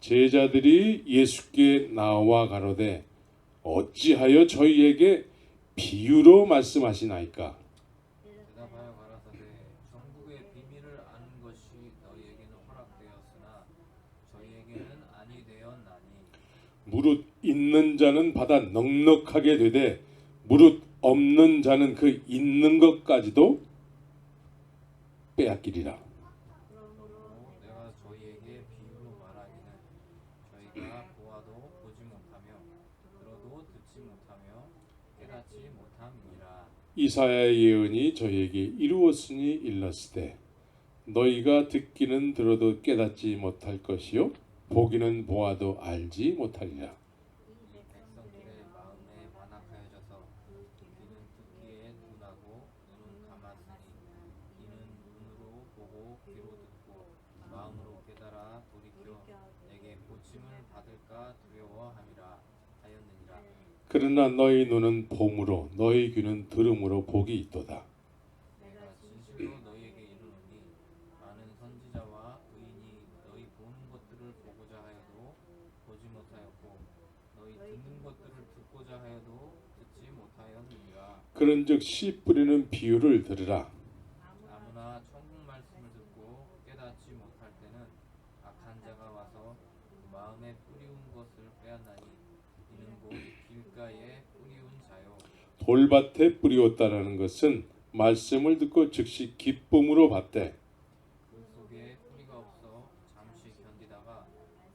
제자들이 예수께 나와 가로되 어찌하여 저희에게 비유로 말씀하시나이까? 대답하여 가라사대 천국의 비밀을 아는 것이 너희에게는 허락되었으나 저희에게는 아니 되었나니 무릇 있는 자는 받아 넉넉하게 되되 무릇 없는 자는 그 있는 것까지도 빼앗기리라. 그러므로 내가 저희에게 비유로 말하기는 저희가 보아도 보지 못하며 들어도 듣지 못하며 깨닫지 못함이니라. 이사야의 예언이 저희에게 이루었으니 일렀으되 너희가 듣기는 들어도 깨닫지 못할 것이요 보기는 보아도 알지 못하리라. 이 백성들의 마음에 완악하여져서 귀는 듣기에 둔하고 눈은 감았으니 이는 눈으로 보고 귀로 듣고 마음으로 깨달아 돌이켜 내게 고침을 받을까 두려워함이라 하였느니라. 그러나 너희 눈은 봄으로 너희 귀는 들음으로 복이 있도다. 내가 진실로 너희에게 이르노니 많은 선지자와 의인이 너희 보는 것들을 보고자 하여도 보지 못하였고 너희 듣는 것들을 듣고자 하여도 듣지 못하였느니라. 그런즉 씨 뿌리는 비유를 들으라. 아무나 천국 말씀을 듣고 깨닫지 못할 때는 악한 자가 와서 그 마음에 뿌리운 것을 빼앗나니 이는 곧 길가에 뿌리운 자요. 돌밭에 뿌리었다라는 것은 말씀을 듣고 즉시 기쁨으로 받되 그 속에 뿌리가 없어 잠시 견디다가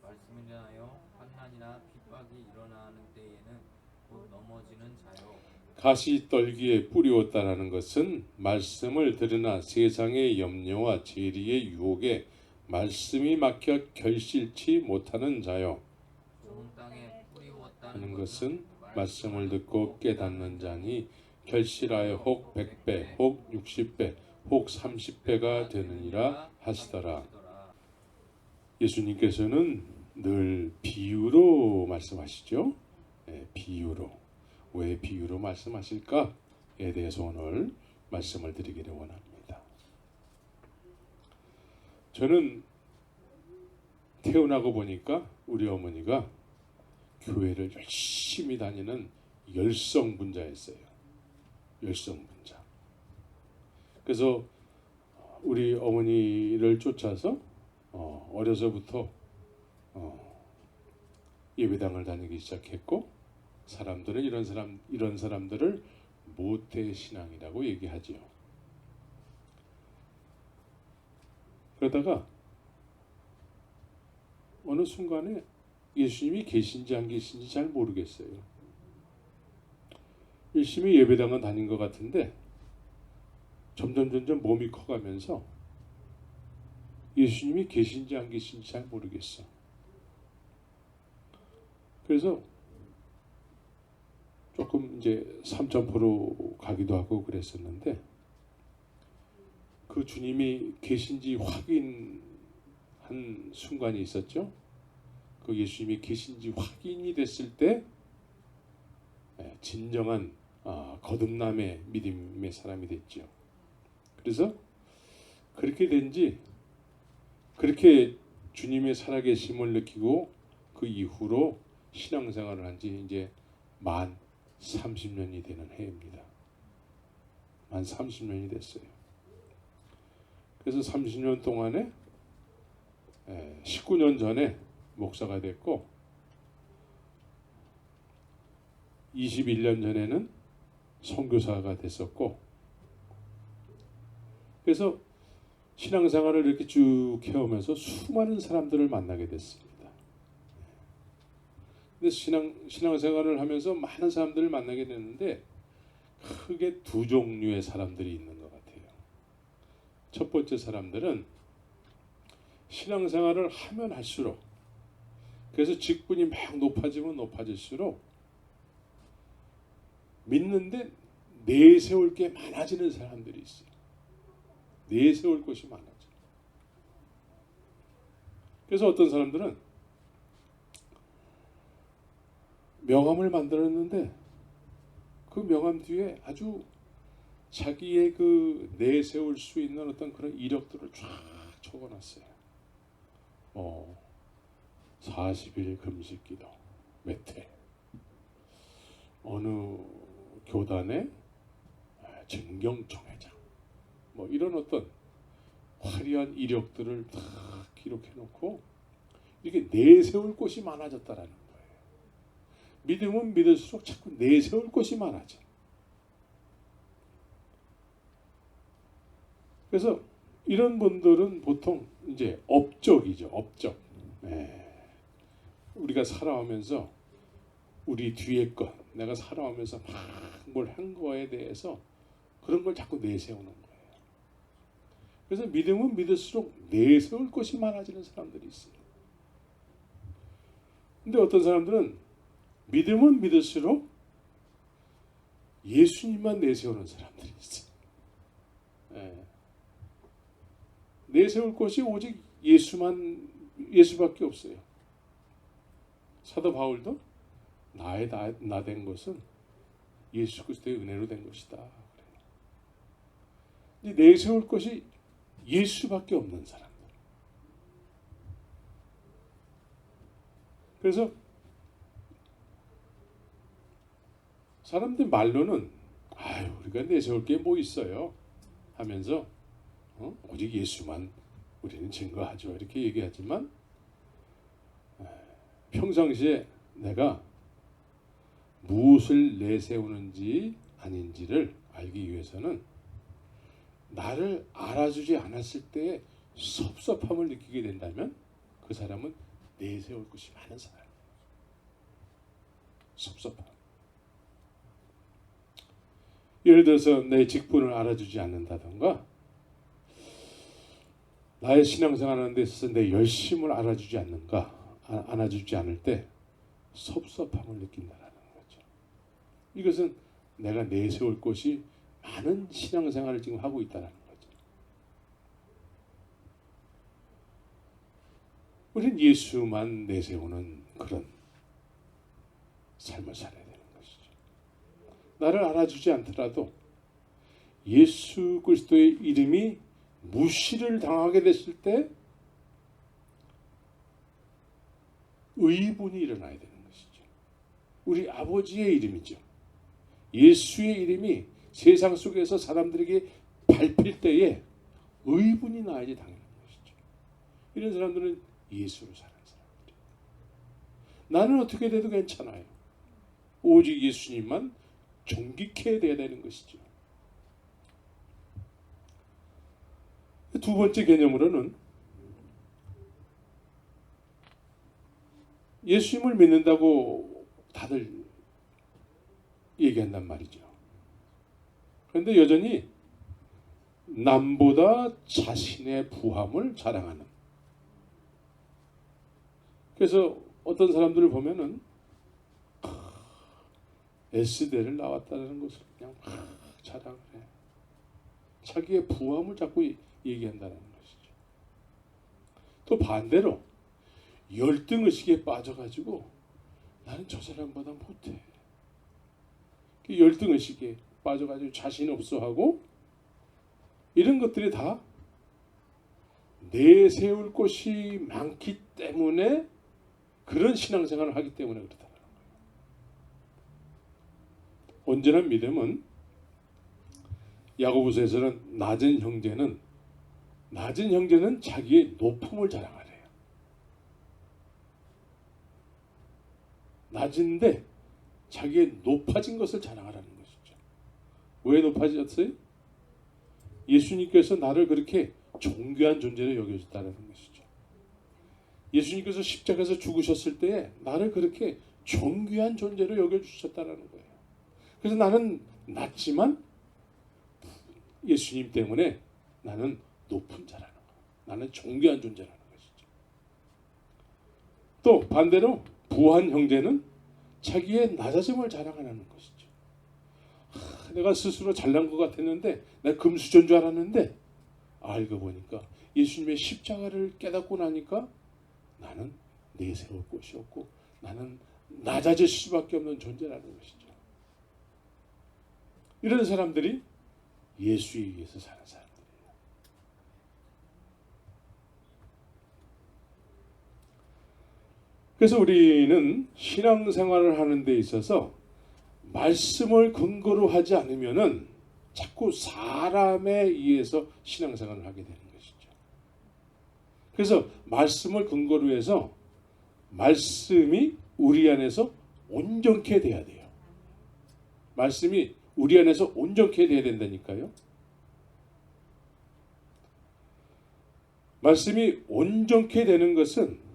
말씀을 인하여 환난이나 핍박이 일어나는 때에는 곧 넘어지는 자요. 가시떨기에 뿌리었다라는 것은 말씀을 들으나 세상의 염려와 재리의 유혹에 말씀이 막혀 결실치 못하는 자요. 좋은 땅에 뿌리웠다는 하는 것은 말씀을 듣고 깨닫는 자니 결실하여 혹 100배, 혹 60배, 혹 30배가 되느니라 하시더라. 예수님께서는 늘 비유로 말씀하시죠. 비유로. 왜 비유로 말씀하실까에 대해서 오늘 말씀을 드리기를 원합니다. 저는 태어나고 보니까 우리 어머니가 교회를 열심히 다니는 열성분자였어요. 열성분자. 그래서 우리 어머니를 쫓아서 어려서부터 예배당을 다니기 시작했고 사람들은 이런 사람들을 모태 신앙이라고 얘기하지요. 그러다가 어느 순간에 예수님이 계신지 안 계신지 잘 모르겠어요. 열심히 예배당은 다닌 것 같은데 점점 몸이 커가면서 예수님이 계신지 안 계신지 잘 모르겠어. 그래서 조금 이제 삼천포로 가기도 하고 그랬었는데 그 주님이 계신지 확인한 순간이 있었죠. 그 예수님이 계신지 확인이 됐을 때 진정한 거듭남의 믿음의 사람이 됐죠. 그래서 그렇게 된지 그렇게 주님의 살아계심을 느끼고 그 이후로 신앙생활을 한 지 이제 만 30년이 되는 해입니다. 만 30년이 됐어요. 그래서 30년 동안에 19년 전에 목사가 됐고 21년 전에는 선교사가 됐었고 그래서 신앙생활을 이렇게 쭉 해오면서 수많은 사람들을 만나게 됐습니다. 근데 신앙생활을 하면서 많은 사람들을 만나게 됐는데 크게 두 종류의 사람들이 있는 것 같아요. 첫 번째 사람들은 신앙생활을 하면 할수록 그래서 직분이 막 높아지면 높아질수록 믿는데 내세울 게 많아지는 사람들이 있어요. 내세울 것이 많아져. 그래서 어떤 사람들은 명함을 만들었는데 그 명함 뒤에 아주 자기의 그 내세울 수 있는 어떤 그런 이력들을 쫙 적어놨어요. 40일 금식기도 몇 회, 어느 교단의 증경총회장, 뭐 이런 어떤 화려한 이력들을 다 기록해놓고 이렇게 내세울 곳이 많아졌다라는 거예요. 믿으면 믿을수록 자꾸 내세울 곳이 많아져. 그래서 이런 분들은 보통 이제 업적이죠, 업적. 우리가 살아오면서 우리 뒤에 것, 내가 살아오면서 막 뭘 한 거에 대해서 그런 걸 자꾸 내세우는 거예요. 그래서 믿으면 믿을수록 내세울 것이 많아지는 사람들이 있어요. 근데 어떤 사람들은 믿으면 믿을수록 예수님만 내세우는 사람들이 있어요. 내세울 것이 오직 예수밖에 없어요. 사도 바울도 나의 나 된 것은 예수 그리스도의 은혜로 된 것이다. 근데 내세울 것이 예수밖에 없는 사람들. 그래서 사람들 말로는 우리가 내세울 게 뭐 있어요 하면서 오직 예수만 우리는 증거하죠 이렇게 얘기하지만 평상시에 내가 무엇을 내세우는지 아닌지를 알기 위해서는 나를 알아주지 않았을 때의 섭섭함을 느끼게 된다면 그 사람은 내세울 것이 많은 사람이에요. 섭섭함. 예를 들어서 내 직분을 알아주지 않는다던가 나의 신앙생활하는 데 있어서 내 열심을 알아주지 않을 때 섭섭함을 느낀다라는 거죠. 이것은 내가 내세울 것이 많은 신앙생활을 지금 하고 있다는 거죠. 우리는 예수만 내세우는 그런 삶을 살아야 되는 것이죠. 나를 알아주지 않더라도 예수 그리스도의 이름이 무시를 당하게 됐을 때 의분이 일어나야 되는 것이죠. 우리 아버지의 이름이죠. 예수의 이름이 세상 속에서 사람들에게 밟힐 때에 의분이 나야지 당연한 것이죠. 이런 사람들은 예수로 사는 사람들이에요. 나는 어떻게 돼도 괜찮아요. 오직 예수님만 존귀케 돼야 되는 것이죠. 두 번째 개념으로는 예수님을 믿는다고 다들 얘기한단 말이죠. 그런데 여전히 남보다 자신의 부함을 자랑하는. 그래서 어떤 사람들을 보면은 S대를 나왔다는 것을 그냥 자랑을 해. 자기의 부함을 자꾸 얘기한다는 것이죠. 또 반대로 열등의식에 빠져가지고 나는 저 사람보다 못해. 열등의식에 빠져가지고 자신 없어하고 이런 것들이 다 내세울 것이 많기 때문에 그런 신앙생활을 하기 때문에 그렇다는 거예요. 언제나 믿음은 야고보서에서는 낮은 형제는 자기의 높음을 자랑하래요. 낮은데 자기의 높아진 것을 자랑하라는 것이죠. 왜 높아졌어요? 예수님께서 나를 그렇게 존귀한 존재로 여겨줬다는 것이죠. 예수님께서 십자가에서 죽으셨을 때 나를 그렇게 존귀한 존재로 여겨주셨다는 거예요. 그래서 나는 낮지만 예수님 때문에 나는 높은 자라는 거예요. 나는 존귀한 존재라는 것이죠. 또 반대로 부한 형제는 자기의 낮아짐을 자랑하는 것이죠. 내가 스스로 잘난 것 같았는데 내가 금수저인 줄 알았는데 알고 보니까 예수님의 십자가를 깨닫고 나니까 나는 내세울 곳이 없고 나는 낮아질 수밖에 없는 존재라는 것이죠. 이런 사람들이 예수에 의해서 사는 사람들이에요. 그래서 우리는 신앙생활을 하는 데 있어서 말씀을 근거로 하지 않으면은 자꾸 사람에 의해서 신앙생활을 하게 되는 것이죠. 그래서 말씀을 근거로 해서 말씀이 우리 안에서 온전케 돼야 돼요. 말씀이 우리 안에서 온전케 돼야 된다니까요. 말씀이 온전케 되는 것은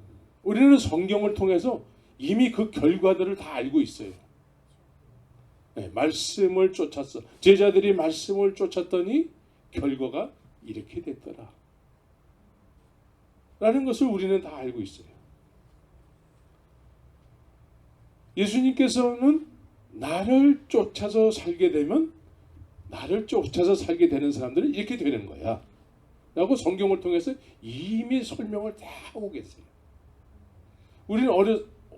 우리는 성경을 통해서 이미 그 결과들을 다 알고 있어요. 네, 말씀을 쫓았어. 제자들이 말씀을 쫓았더니 결과가 이렇게 됐더라. 라는 것을 우리는 다 알고 있어요. 예수님께서는 나를 쫓아서 살게 되면 나를 쫓아서 살게 되는 사람들은 이렇게 되는 거야. 라고 성경을 통해서 이미 설명을 다 하고 계세요. 우리는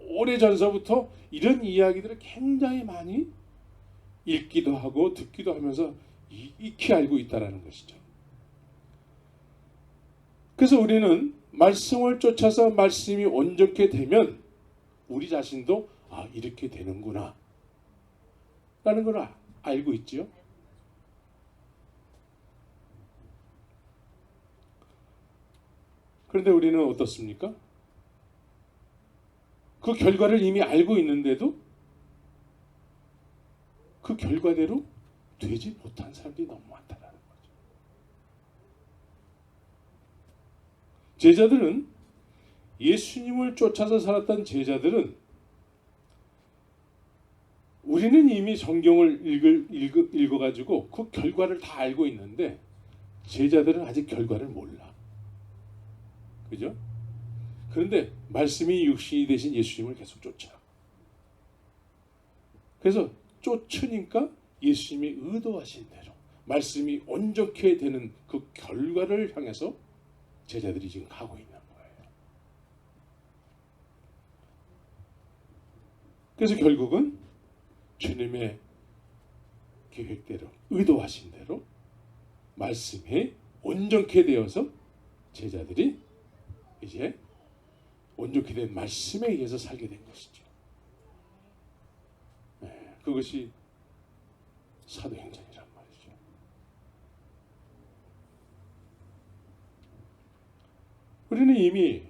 오래전서부터 이런 이야기들을 굉장히 많이 읽기도 하고 듣기도 하면서 익히 알고 있다는 것이죠. 그래서 우리는 말씀을 쫓아서 말씀이 온전케 되면 우리 자신도 이렇게 되는구나 라는 걸 알고 있죠. 그런데 우리는 어떻습니까? 그 결과를 이미 알고 있는데도 그 결과대로 되지 못한 사람들이 너무 많다는 거죠. 제자들은 예수님을 쫓아서 살았던 제자들은 우리는 이미 성경을 읽어가지고 그 결과를 다 알고 있는데 제자들은 아직 결과를 몰라. 그죠? 그런데 말씀이 육신이 되신 예수님을 계속 쫓아. 그래서 쫓으니까 예수님이 의도하신 대로 말씀이 온전케 되는 그 결과를 향해서 제자들이 지금 가고 있는 거예요. 그래서 결국은 주님의 계획대로 의도하신 대로 말씀이 온전케 되어서 제자들이 이제 온전케 된 말씀에 의해서 살게 된 것이죠. 네, 그것이 사도행전이란 말이죠. 우리는 이미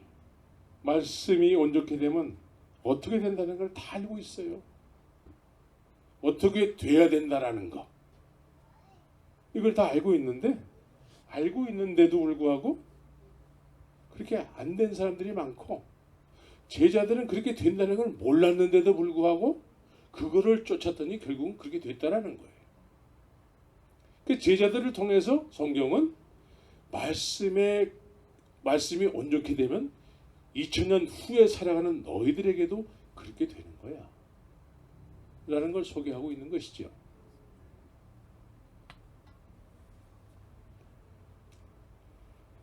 말씀이 온전케 되면 어떻게 된다는 걸 다 알고 있어요. 어떻게 돼야 된다라는 거. 이걸 다 알고 있는데도 불구하고 그렇게 안 된 사람들이 많고 제자들은 그렇게 된다는 걸 몰랐는데도 불구하고 그거를 쫓았더니 결국은 그렇게 됐다라는 거예요. 그 제자들을 통해서 성경은 말씀이 온전케 되면 2000년 후에 살아가는 너희들에게도 그렇게 되는 거야. 라는 걸 소개하고 있는 것이죠.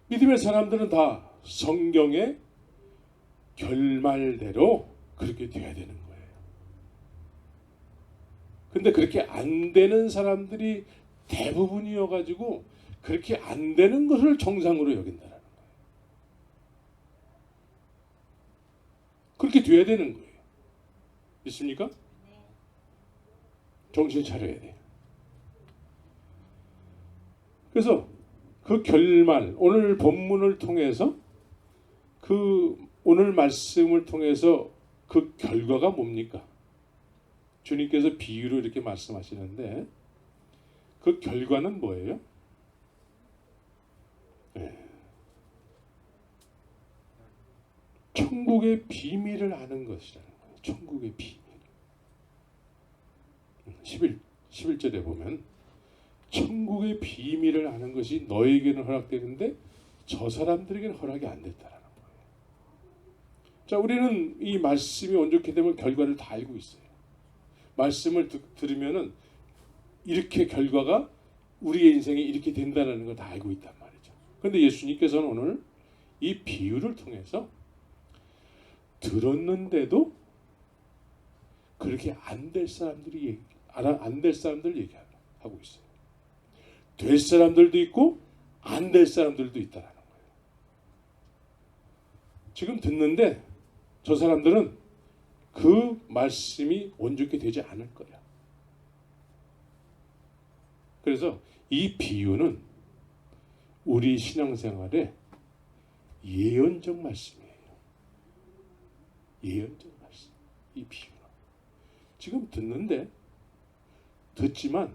믿음의 사람들은 다 성경의 결말대로 그렇게 돼야 되는 거예요. 근데 그렇게 안 되는 사람들이 대부분이어가지고 그렇게 안 되는 것을 정상으로 여긴다는 거예요. 그렇게 돼야 되는 거예요. 있습니까? 정신 차려야 돼요. 그래서 그 결말, 오늘 본문을 통해서 오늘 말씀을 통해서 그 결과가 뭡니까? 주님께서 비유로 이렇게 말씀하시는데 그 결과는 뭐예요? 네. 천국의 비밀을 아는 것이라는 거예요. 천국의 비밀. 11절에 보면 천국의 비밀을 아는 것이 너에게는 허락되는데 저 사람들에게는 허락이 안 됐다라는 거예요. 자, 우리는 이 말씀이 온전케 되면 결과를 다 알고 있어요. 말씀을 들으면은 이렇게 결과가 우리의 인생에 이렇게 된다는 걸 다 알고 있단 말이죠. 그런데 예수님께서는 오늘 이 비유를 통해서 들었는데도 그렇게 안 될 사람들 얘기하고 있어요. 될 사람들도 있고 안 될 사람들도 있다라는 거예요. 지금 듣는데 저 사람들은 그 말씀이 온전히 되지 않을 거야. 그래서 이 비유는 우리 신앙생활에 예언적 말씀이에요. 예언적 말씀. 이 비유는 지금 듣지만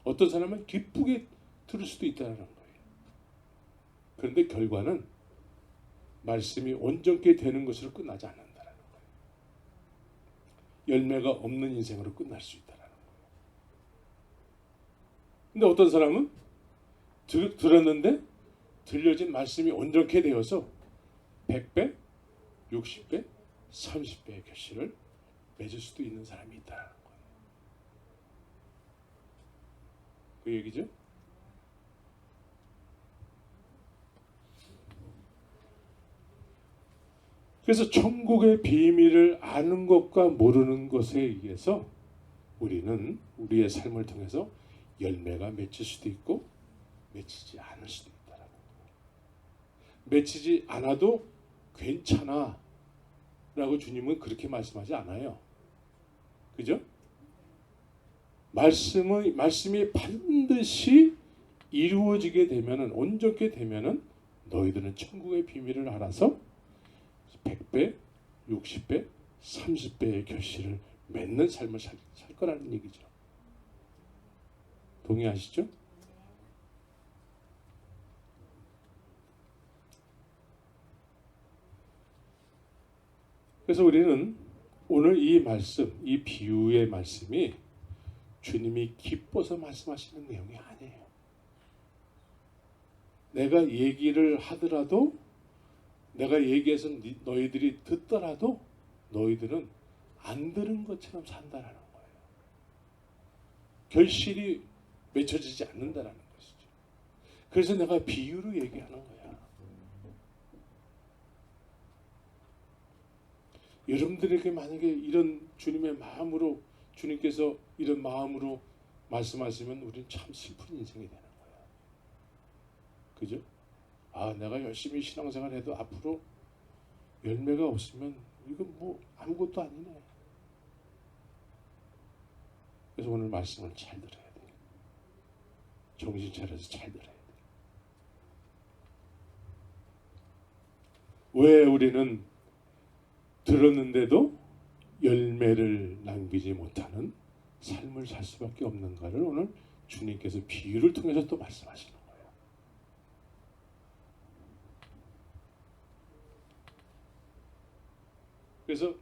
어떤 사람은 기쁘게 들을 수도 있다는 거예요. 그런데 결과는 말씀이 온전케 되는 것으로 끝나지 않는다는 거예요. 열매가 없는 인생으로 끝날 수 있다는 거예요. 근데 어떤 사람은 들었는데 들려진 말씀이 온전케 되어서 100배, 60배, 30배의 결실을 맺을 수도 있는 사람이 있다는 거예요. 그 얘기죠. 그래서 천국의 비밀을 아는 것과 모르는 것에 의해서 우리는 우리의 삶을 통해서 열매가 맺힐 수도 있고 맺히지 않을 수도 있다라는 거예요. 맺히지 않아도 괜찮아 라고 주님은 그렇게 말씀하지 않아요. 그죠? 말씀이 반드시 이루어지게 되면은, 온전케 되면은 너희들은 천국의 비밀을 알아서 100배, 60배, 30배의 결실을 맺는 삶을 살 거라는 얘기죠. 동의하시죠? 그래서 우리는 오늘 이 말씀, 이 비유의 말씀이 주님이 기뻐서 말씀하시는 내용이 아니에요. 내가 얘기를 하더라도, 내가 얘기해서 너희들이 듣더라도 너희들은 안 들은 것처럼 산다라는 거예요. 결실이 맺혀지지 않는다라는 것이죠. 그래서 내가 비유로 얘기하는 거야. 여러분들에게 만약에 이런 주님의 마음으로, 주님께서 이런 마음으로 말씀하시면 우리는 참 슬픈 인생이 되는 거야. 그죠? 내가 열심히 신앙생활 해도 앞으로 열매가 없으면 이건 뭐 아무것도 아니네. 그래서 오늘 말씀을 잘 들어야 돼. 정신 차려서 잘 들어야 돼. 왜 우리는 들었는데도 열매를 남기지 못하는 삶을 살 수밖에 없는가를 오늘 주님께서 비유를 통해서 또 말씀하시는 거예요. 그래서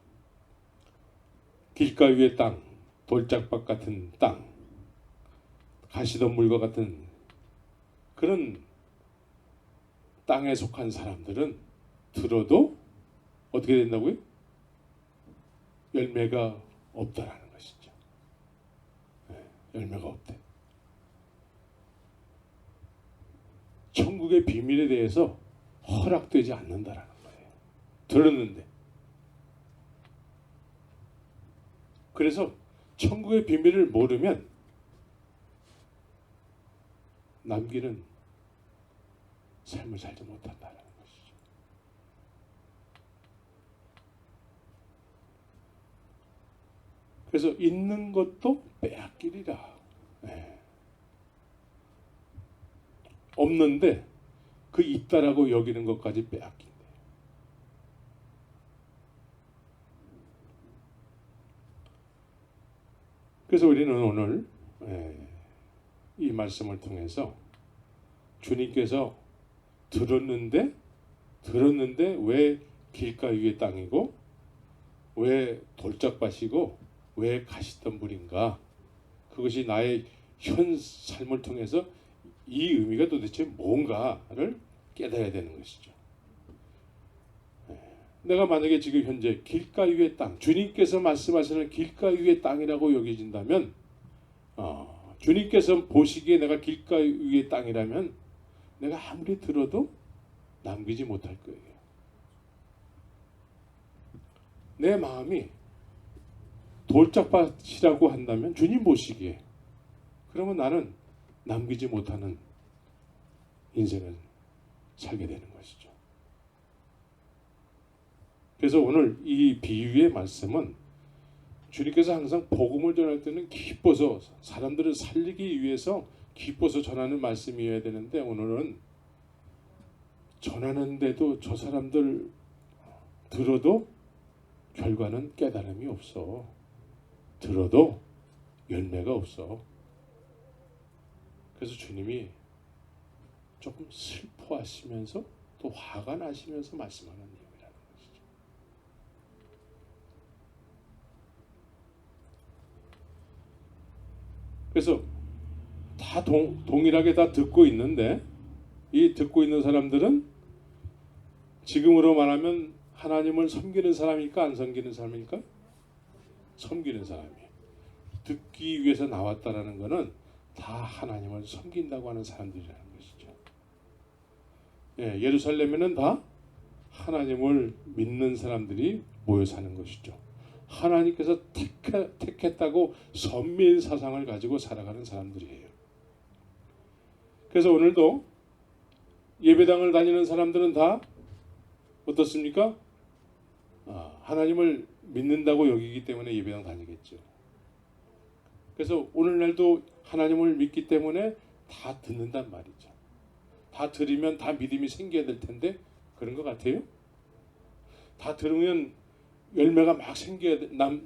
길가 위의 땅, 돌짝밭 같은 땅, 가시덤불과 같은 그런 땅에 속한 사람들은 들어도 어떻게 된다고요? 열매가 없다라는 것이죠. 열매가 없대. 천국의 비밀에 대해서 허락되지 않는다라는 거예요. 들었는데. 그래서 천국의 비밀을 모르면 남기는 삶을 살지 못한다는 것이죠. 그래서 있는 것도 빼앗기리라. 없는데 그 있다라고 여기는 것까지 빼앗긴대. 그래서 우리는 오늘 이 말씀을 통해서 주님께서 들었는데 왜 길가 위의 땅이고 왜 돌짝밭이고 왜 가시덤불인가? 그것이 나의 현 삶을 통해서 이 의미가 도대체 뭔가를 깨달아야 되는 것이죠. 내가 만약에 지금 현재 길가 위의 땅, 주님께서 말씀하시는 길가 위의 땅이라고 여겨진다면, 주님께서 보시기에 내가 길가 위의 땅이라면 내가 아무리 들어도 남기지 못할 거예요. 내 마음이 돌짝밭이라고 한다면 주님 보시기에 그러면 나는 남기지 못하는 인생을 살게 되는 것이죠. 그래서 오늘 이 비유의 말씀은 주님께서 항상 복음을 전할 때는 기뻐서 사람들을 살리기 위해서 기뻐서 전하는 말씀이어야 되는데 오늘은 전하는데도 저 사람들 들어도 결과는 깨달음이 없어. 들어도 열매가 없어. 그래서 주님이 조금 슬퍼하시면서 또 화가 나시면서 말씀하는 내용이라는 것이죠. 그래서 다 동일하게 다 듣고 있는데 이 듣고 있는 사람들은 지금으로 말하면 하나님을 섬기는 사람일까 안 섬기는 사람일까? 섬기는 사람이에요. 듣기 위해서 나왔다라는 것은 다 하나님을 섬긴다고 하는 사람들이라는 것이죠. 예, 예루살렘에는 다 하나님을 믿는 사람들이 모여 사는 것이죠. 하나님께서 택했다고 선민 사상을 가지고 살아가는 사람들이에요. 그래서 오늘도 예배당을 다니는 사람들은 다 어떻습니까? 하나님을 믿는다고 여기기 때문에 예배당 다니겠죠. 그래서 오늘날도 하나님을 믿기 때문에 다 듣는단 말이죠. 다 들으면 다 믿음이 생겨야 될 텐데 그런 것 같아요? 다 들으면 열매가 막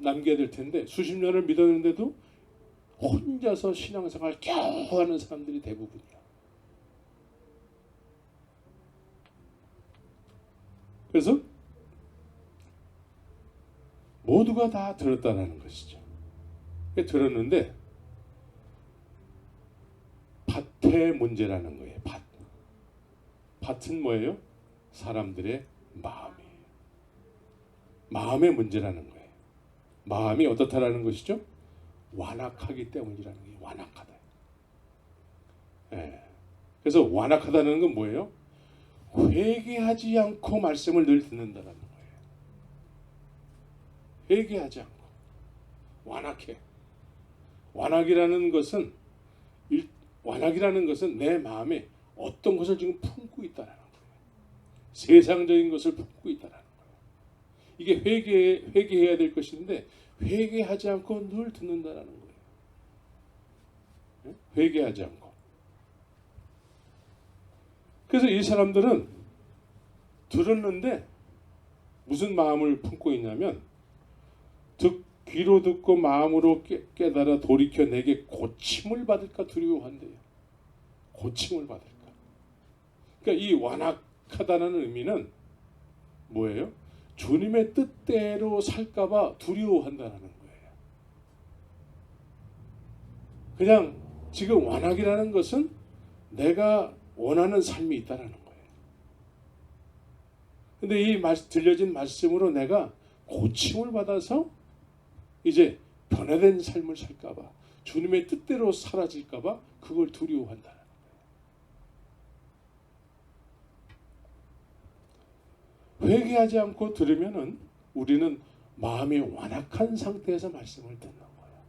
남겨야 될 텐데 수십 년을 믿었는데도 혼자서 신앙생활 겨우 하는 사람들이 대부분이야. 그래서 모두가 다 들었다는 것이죠. 들었는데 밭의 문제라는 거예요. 밭은 뭐예요? 사람들의 마음이에요. 마음의 문제라는 거예요. 마음이 어떻다라는 것이죠? 완악하기 때문이라는 거예요. 완악하다. 예. 그래서 완악하다는 건 뭐예요? 회개하지 않고 말씀을 늘 듣는다라는 거예요. 회개하지 않고 완악해. 완악이라는 것은 내 마음에 어떤 것을 지금 품고 있다라는 거예요. 세상적인 것을 품고 있다라는 거예요. 이게 회개해야 될 것인데 회개하지 않고 늘 듣는다라는 거예요. 회개하지 않고. 그래서 이 사람들은 들었는데 무슨 마음을 품고 있냐면 귀로 듣고 마음으로 깨달아 돌이켜 내게 고침을 받을까 두려워한대요. 고침을 받을까. 그러니까 이 완악하다는 의미는 뭐예요? 주님의 뜻대로 살까봐 두려워한다는 거예요. 그냥 지금 완악이라는 것은 내가 원하는 삶이 있다는 거예요. 근데 이 들려진 말씀으로 내가 고침을 받아서 이제 변화된 삶을 살까봐 주님의 뜻대로 사라질까봐 그걸 두려워한다는 거예요. 회개하지 않고 들으면은 우리는 마음이 완악한 상태에서 말씀을 듣는 거예요.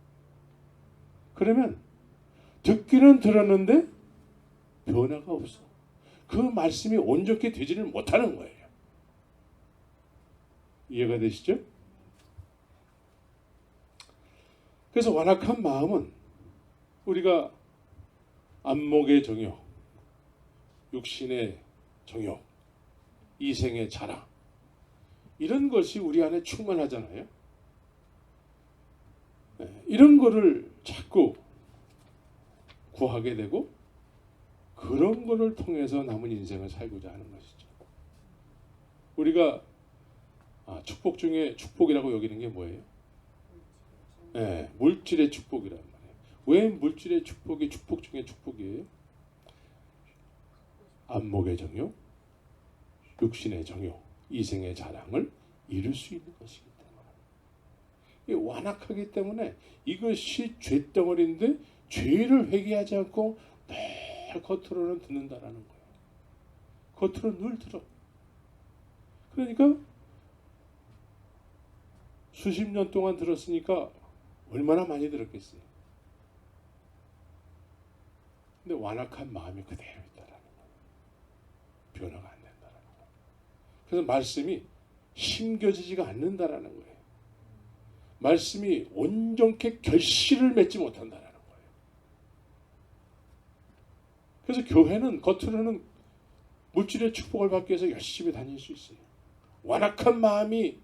그러면 듣기는 들었는데 변화가 없어. 그 말씀이 온전히 되지를 못하는 거예요. 이해가 되시죠? 그래서 완악한 마음은 우리가 안목의 정욕, 육신의 정욕, 이생의 자랑 이런 것이 우리 안에 충만하잖아요. 이런 거를 자꾸 구하게 되고 그런 거를 통해서 남은 인생을 살고자 하는 것이죠. 우리가 축복 중에 축복이라고 여기는 게 뭐예요? 네, 물질의 축복이란 말이에요. 왜 물질의 축복이 축복 중에 축복이에요? 안목의 정욕, 육신의 정욕, 이생의 자랑을 이룰 수 있는 것이기 때문에 완악하기 때문에 이것이 죄덩어리인데 죄를 회개하지 않고 늘 겉으로는 듣는다라는 거예요. 겉으로 늘 들어. 그러니까 수십 년 동안 들었으니까 얼마나 많이 들었겠어요. 근데 완악한 마음이 그대로 있다라는 거예요. 변화가 안 된다라는 거예요. 그래서 말씀이 심겨지지가 않는다라는 거예요. 말씀이 온전케 결실을 맺지 못한다라는 거예요. 그래서 교회는 겉으로는 물질의 축복을 받기 위해서 열심히 다닐 수 있어요. 완악한 마음이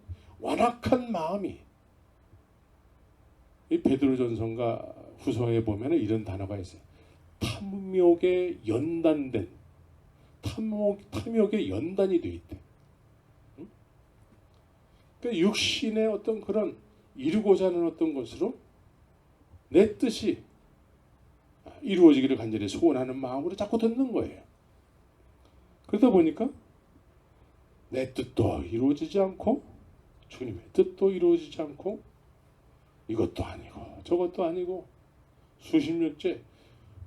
이 베드로전서가 후서에 보면 이런 단어가 있어요. 탐욕에 연단된, 탐욕에 연단이 돼 있대. 그러니까 육신의 어떤 그런 이루고자 하는 어떤 것으로 내 뜻이 이루어지기를 간절히 소원하는 마음으로 자꾸 듣는 거예요. 그러다 보니까 내 뜻도 이루어지지 않고 주님의 뜻도 이루어지지 않고 이것도 아니고 저것도 아니고 수십 년째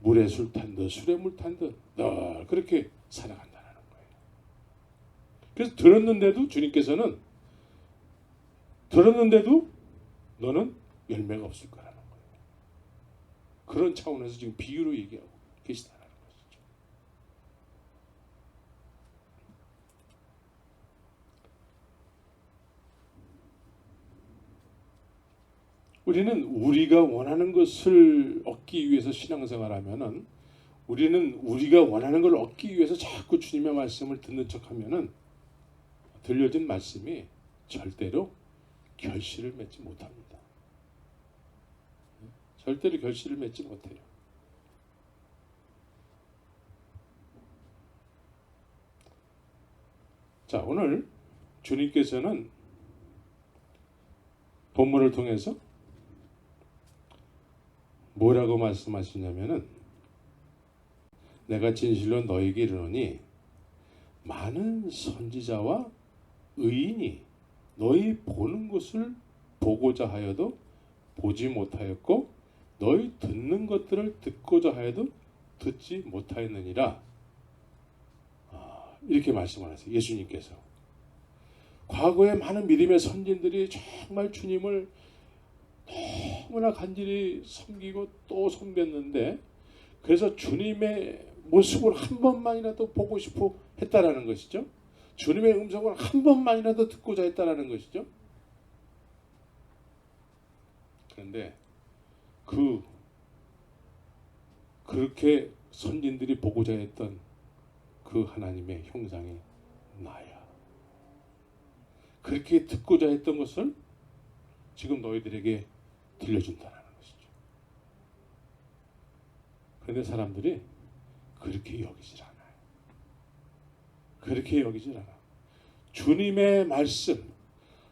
물에 술 탄 듯 술에 물 탄 듯 늘 그렇게 살아간다는 거예요. 그래서 들었는데도 주님께서는 너는 열매가 없을 거라는 거예요. 그런 차원에서 지금 비유로 얘기하고 계시다는 것이죠. 우리는 우리가 원하는 것을 얻기 위해서 신앙생활하면은 우리는 우리가 원하는 걸 얻기 위해서 자꾸 주님의 말씀을 듣는 척하면은 들려진 말씀이 절대로 결실을 맺지 못합니다. 절대로 결실을 맺지 못해요. 자, 오늘 주님께서는 본문을 통해서 뭐라고 말씀하시냐면은 내가 진실로 너에게 이르노니 많은 선지자와 의인이 너희 보는 것을 보고자 하여도 보지 못하였고 너희 듣는 것들을 듣고자 하여도 듣지 못하였느니라. 이렇게 말씀을 하세요. 예수님께서 과거에 많은 믿음의 선진들이 정말 주님을 너무나 간절히 섬기고 또 섬겼는데 그래서 주님의 모습을 한 번만이라도 보고 싶어 했다라는 것이죠. 주님의 음성을 한 번만이라도 듣고자 했다라는 것이죠. 그런데 그렇게 선진들이 보고자 했던 그 하나님의 형상이 나야. 그렇게 듣고자 했던 것을 지금 너희들에게 들려준다는 것이죠. 그런데 사람들이 그렇게 여기질 않아요. 그렇게 여기질 않아. 주님의 말씀,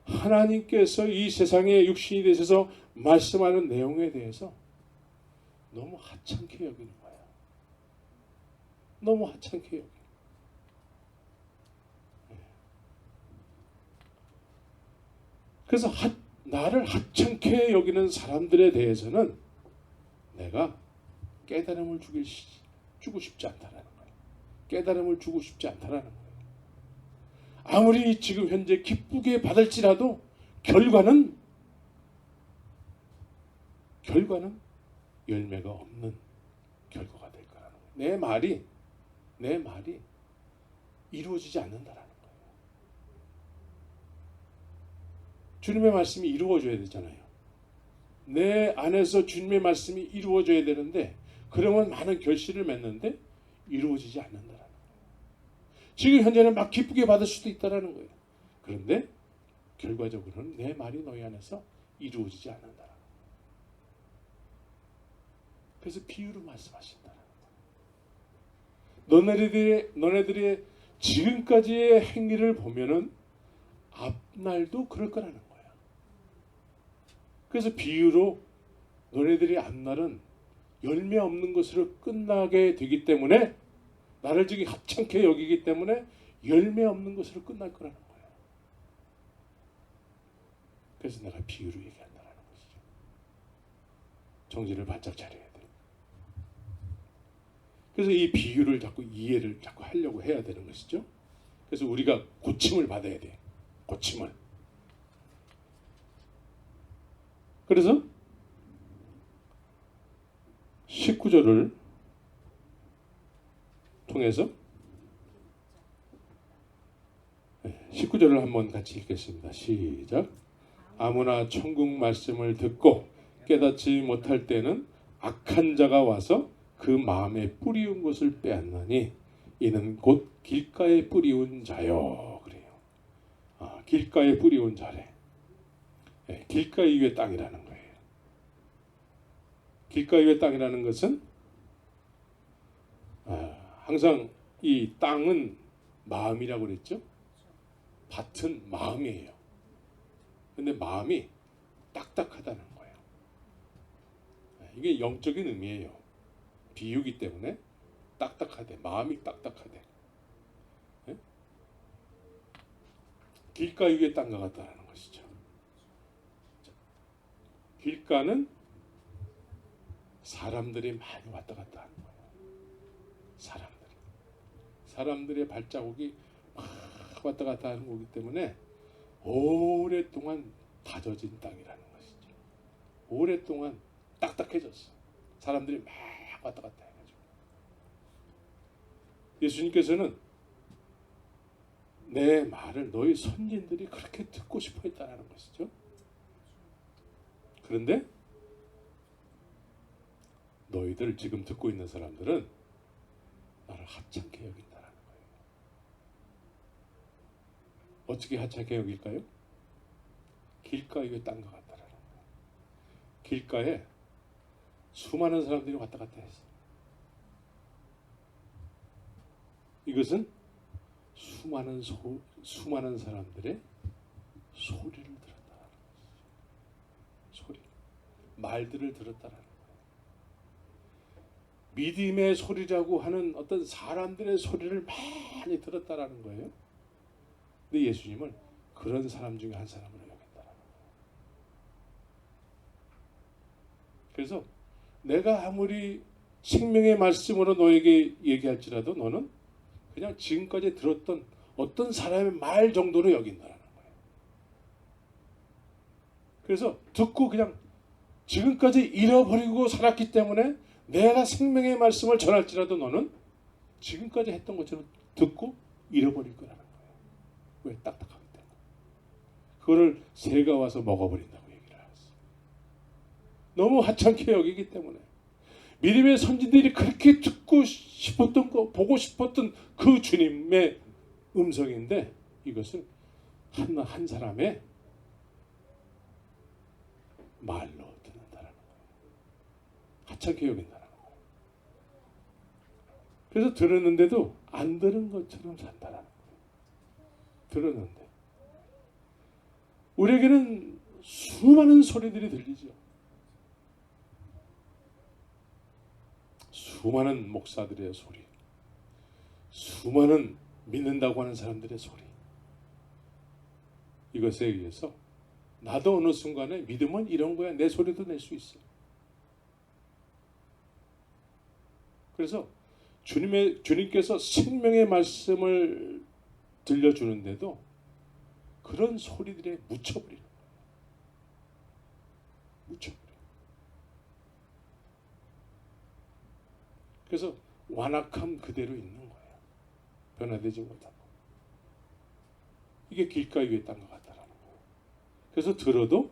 하나님께서 이 세상에 육신이 되셔서 말씀하는 내용에 대해서 너무 하찮게 여기는 거야. 너무 하찮게 여기. 그래서 나를 하찮게 여기는 사람들에 대해서는 내가 깨달음을 주고 싶지 않다라는 거예요. 깨달음을 주고 싶지 않다라는 거예요. 아무리 지금 현재 기쁘게 받을지라도 결과는 열매가 없는 결과가 될 거라는 거예요. 내 말이 이루어지지 않는다라는 거예요. 주님의 말씀이 이루어져야 되잖아요. 내 안에서 주님의 말씀이 이루어져야 되는데 그러면 많은 결실을 맺는데 이루어지지 않는다라는 거예요. 지금 현재는 막 기쁘게 받을 수도 있다라는 거예요. 그런데 결과적으로는 내 말이 너희 안에서 이루어지지 않는다라는 거예요. 그래서 비유로 말씀하신다라는 거예요. 너네들의 지금까지의 행위를 보면은 앞날도 그럴 거라는 거예요. 그래서 비유로 너네들의 앞날은 열매 없는 것으로 끝나게 되기 때문에 나를 지금 하찮게 여기기 때문에 열매 없는 것으로 끝날 거라는 거예요. 그래서 내가 비유로 얘기한다는 것이죠. 정신을 바짝 차려야 돼요. 그래서 이 비유를 자꾸 이해를 자꾸 하려고 해야 되는 것이죠. 그래서 우리가 고침을 받아야 돼요. 고침을. 그래서 19절을 통해서 19절을 한번 같이 읽겠습니다. 시작. 아무나 천국 말씀을 듣고 깨닫지 못할 때는 악한 자가 와서 그 마음에 뿌리운 것을 빼앗나니 이는 곧 길가에 뿌리운 자요. 그래요. 길가에 뿌리운 자래. 네, 길가 위의 땅이라는 거예요. 길가 위의 땅이라는 것은 항상 이 땅은 마음이라고 그랬죠. 밭은 마음이에요. 근데 마음이 딱딱하다는 거예요. 이게 영적인 의미예요. 비유기 때문에 딱딱하대. 마음이 딱딱하대. 네? 길가 위의 땅과 같다는 것이죠. 길가는 사람들이 많이 왔다 갔다 하는 거예요. 사람들의 발자국이 막 왔다 갔다 하는 거기 때문에 오랫동안 다져진 땅이라는 것이죠. 오랫동안 딱딱해졌어. 사람들이 막 왔다 갔다 해가지고. 예수님께서는 내 말을 너희 선진들이 그렇게 듣고 싶어 했다는 것이죠. 그런데 너희들 지금 듣고 있는 사람들은 나를 하찮게 여긴다는 거예요. 어떻게 하찮게 여길까요? 길가의 땅과 같다라는 거예요. 길가에 수많은 사람들이 왔다 갔다 했어. 이것은 수많은 사람들의 소리를 들었다라는 거죠. 말들을 들었다라는 거예요. 믿음의 소리라고 하는 어떤 사람들의 소리를 많이 들었다라는 거예요. 근데 예수님은 그런 사람 중에 한 사람으로 여긴다라는 거예요. 그래서 내가 아무리 생명의 말씀으로 너에게 얘기할지라도 너는 그냥 지금까지 들었던 어떤 사람의 말 정도로 여긴다라는 거예요. 그래서 듣고 그냥 지금까지 잃어버리고 살았기 때문에 내가 생명의 말씀을 전할지라도 너는 지금까지 했던 것처럼 듣고 잃어버릴 거라는 거예요. 왜? 딱딱하기 때문에. 그거를 새가 와서 먹어버린다고 얘기를 했어요. 너무 하찮게 여기기 때문에. 믿음의 선진들이 그렇게 듣고 싶었던 거, 보고 싶었던 그 주님의 음성인데 이것은 한 사람의 말로 듣는다라는 거예요. 하찮게 여긴다라는 거예요. 그래서 들었는데도 안 들은 것처럼 산다라는 거예요. 들었는데 우리에게는 수많은 소리들이 들리죠. 수많은 목사들의 소리, 수많은 믿는다고 하는 사람들의 소리. 이것에 의해서 나도 어느 순간에 믿음은 이런 거야. 내 소리도 낼 수 있어. 그래서 주님께서 생명의 말씀을 들려주는데도 그런 소리들에 묻혀버리는 거예요. 묻혀버려요. 그래서 완악함 그대로 있는 거예요. 변화되지 못하고. 이게 길가에 위의 땅과 같다라는 거예요. 그래서 들어도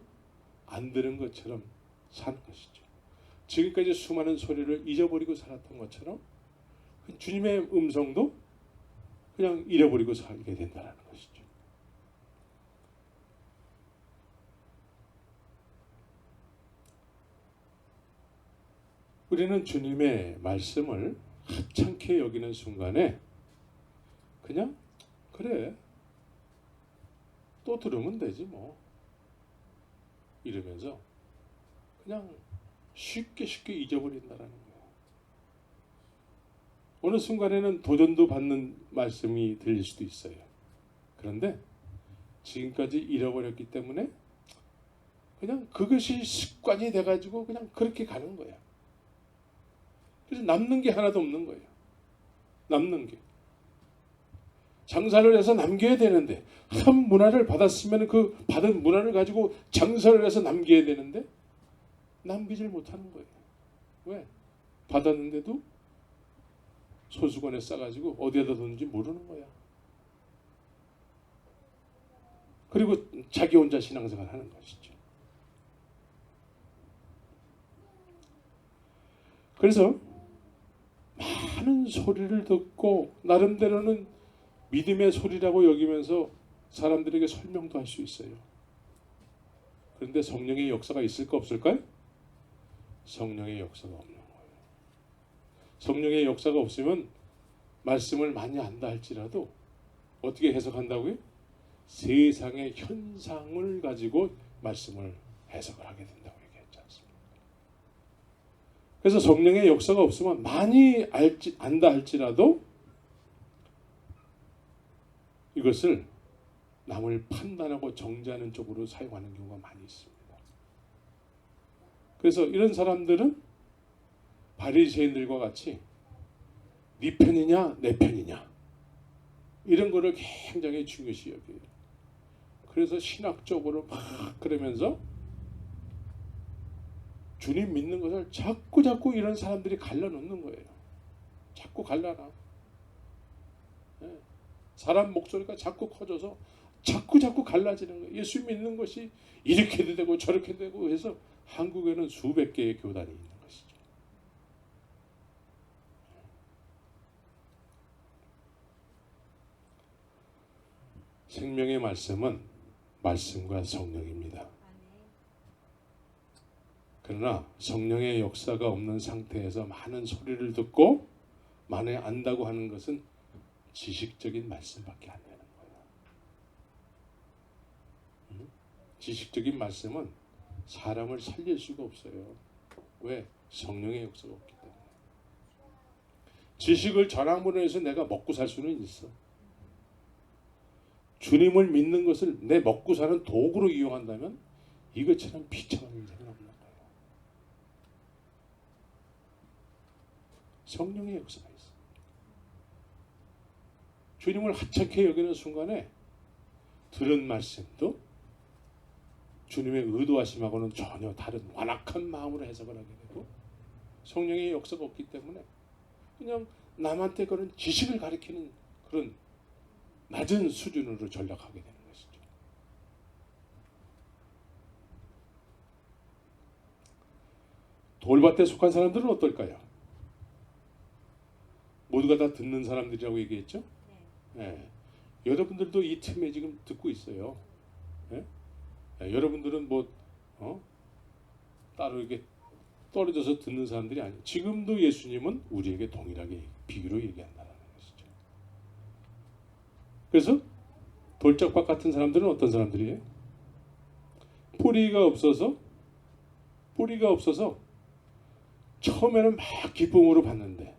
안 들은 것처럼 사는 것이죠. 지금까지 수많은 소리를 잊어버리고 살았던 것처럼 주님의 음성도 그냥 잃어버리고 살게 된다는 것이죠. 우리는 주님의 말씀을 하찮게 여기는 순간에 그냥 그래 또 들으면 되지 뭐 이러면서 그냥 쉽게 잊어버린다라는 거예요. 어느 순간에는 도전도 받는 말씀이 들릴 수도 있어요. 그런데 지금까지 잃어버렸기 때문에 그냥 그것이 습관이 돼가지고 그냥 그렇게 가는 거야. 그래서 남는 게 하나도 없는 거예요. 남는 게. 장사를 해서 남겨야 되는데 한 문화를 받았으면 그 받은 문화를 가지고 장사를 해서 남겨야 되는데 남기질 못하는 거예요. 왜? 받았는데도 소수관에 싸가지고 어디에다 뒀는지 모르는 거야. 그리고 자기 혼자 신앙생활 하는 것이죠. 그래서 많은 소리를 듣고 나름대로는 믿음의 소리라고 여기면서 사람들에게 설명도 할 수 있어요. 그런데 성령의 역사가 있을까 없을까요? 성령의 역사가 없는 거예요. 성령의 역사가 없으면 말씀을 많이 안다 할지라도 어떻게 해석한다고요? 세상의 현상을 가지고 말씀을 해석을 하게 된다고 얘기했지 않습니까? 그래서 성령의 역사가 없으면 많이 안다 할지라도 이것을 남을 판단하고 정죄하는 쪽으로 사용하는 경우가 많이 있습니다. 그래서 이런 사람들은 바리새인들과 같이 네 편이냐 내 편이냐 이런 거를 굉장히 중요시 여겨요. 그래서 신학적으로 막 그러면서 주님 믿는 것을 자꾸 이런 사람들이 갈라놓는 거예요. 자꾸 갈라놔. 사람 목소리가 자꾸 커져서 자꾸 갈라지는 거예요. 예수 믿는 것이 이렇게도 되고 저렇게도 되고 해서 한국에는 수백 개의 교단이 있는 것이죠. 생명의 말씀은 말씀과 성령입니다. 그러나 성령의 역사가 없는 상태에서 많은 소리를 듣고 많이 안다고 하는 것은 지식적인 말씀밖에 안 되는 거예요. 지식적인 말씀은 사람을 살릴 수가 없어요. 왜? 성령의 역사가 없기 때문에. 지식을 전함으로 해서 내가 먹고 살 수는 있어. 주님을 믿는 것을 내 먹고 사는 도구로 이용한다면 이것처럼 비참한 인생은 없는 거예요. 성령의 역사가 있어요. 주님을 하찮게 여기는 순간에 들은 말씀도 주님의 의도하심하고는 전혀 다른 완악한 마음으로 해석을 하게 되고 성령의 역사가 없기 때문에 그냥 남한테 그런 지식을 가리키는 그런 낮은 수준으로 전락하게 되는 것이죠. 돌밭에 속한 사람들은 어떨까요? 모두가 다 듣는 사람들이라고 얘기했죠? 네. 여러분들도 이 틈에 지금 듣고 있어요. 네? 네, 여러분들은 따로 이렇게 떨어져서 듣는 사람들이 아니에요. 지금도 예수님은 우리에게 동일하게 비유로 얘기한다는 것이죠. 그래서 돌짝밭 같은 사람들은 어떤 사람들이에요? 뿌리가 없어서 처음에는 막 기쁨으로 받는데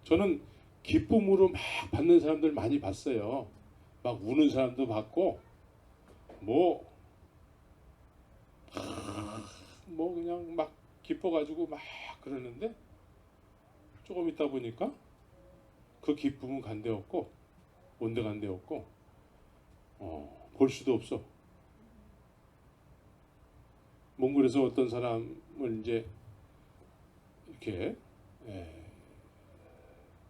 저는 기쁨으로 막 받는 사람들 많이 봤어요. 막 우는 사람도 봤고 그냥 막 기뻐가지고 막 그러는데 조금 있다 보니까 그 기쁨은 간데없고 온데간데없고 볼 수도 없어. 몽골에서 어떤 사람을 이제 이렇게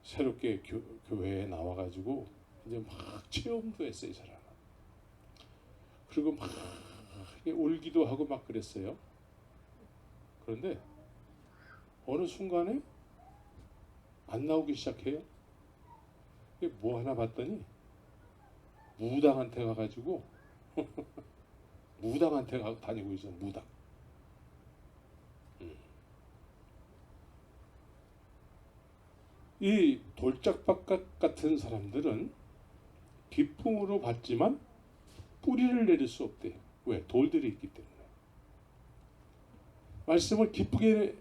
새롭게 교회에 나와가지고 이제 막 체험도 했어요, 이 사람은. 그리고 막 울기도 하고 막 그랬어요. 그런데 어느 순간에 안 나오기 시작해요. 뭐 하나 봤더니 무당한테 가가지고 무당한테 다니고 있어. 무당. 이 돌짝밭 같은 사람들은 기쁨으로 받지만 뿌리를 내릴 수 없대요. 왜? 돌들이 있기 때문에. 말씀을 기쁘게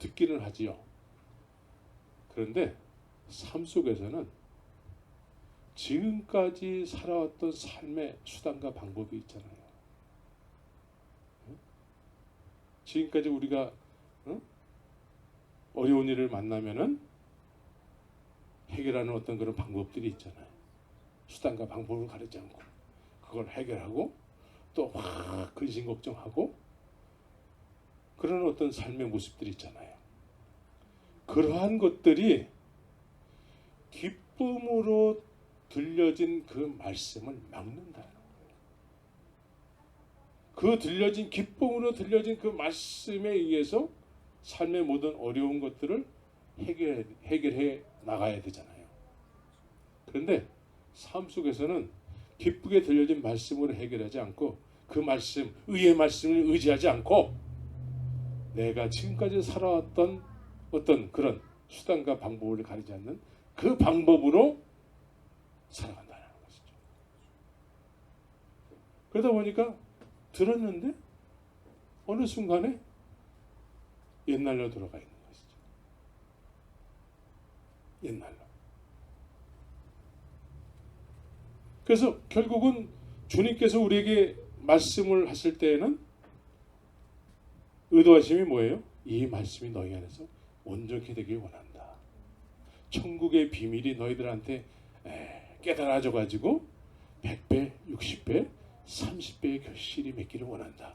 듣기는 하지요. 그런데 삶 속에서는 지금까지 살아왔던 삶의 수단과 방법이 있잖아요. 지금까지 우리가 어려운 일을 만나면은 해결하는 어떤 그런 방법들이 있잖아요. 수단과 방법을 가리지 않고 그걸 해결하고 또 막 근심 걱정하고 그런 어떤 삶의 모습들이 있잖아요. 그러한 것들이 기쁨으로 들려진 그 말씀을 막는다는 거예요. 그 들려진 기쁨으로 들려진 그 말씀에 의해서 삶의 모든 어려운 것들을 해결해 나가야 되잖아요. 그런데 삶 속에서는 기쁘게 들려진 말씀으로 해결하지 않고 그 말씀, 의의 말씀을 의지하지 않고 내가 지금까지 살아왔던 어떤 그런 수단과 방법을 가리지 않는 그 방법으로 살아간다는 것이죠. 그러다 보니까 들었는데 어느 순간에 옛날로 돌아가 있는 것이죠. 옛날로. 그래서 결국은 주님께서 우리에게 말씀을 하실 때에는 의도하심이 뭐예요? 이 말씀이 너희 안에서 온전히 되길 원한다. 천국의 비밀이 너희들한테 깨달아져 가지고 100배, 60배, 30배의 결실이 맺기를 원한다.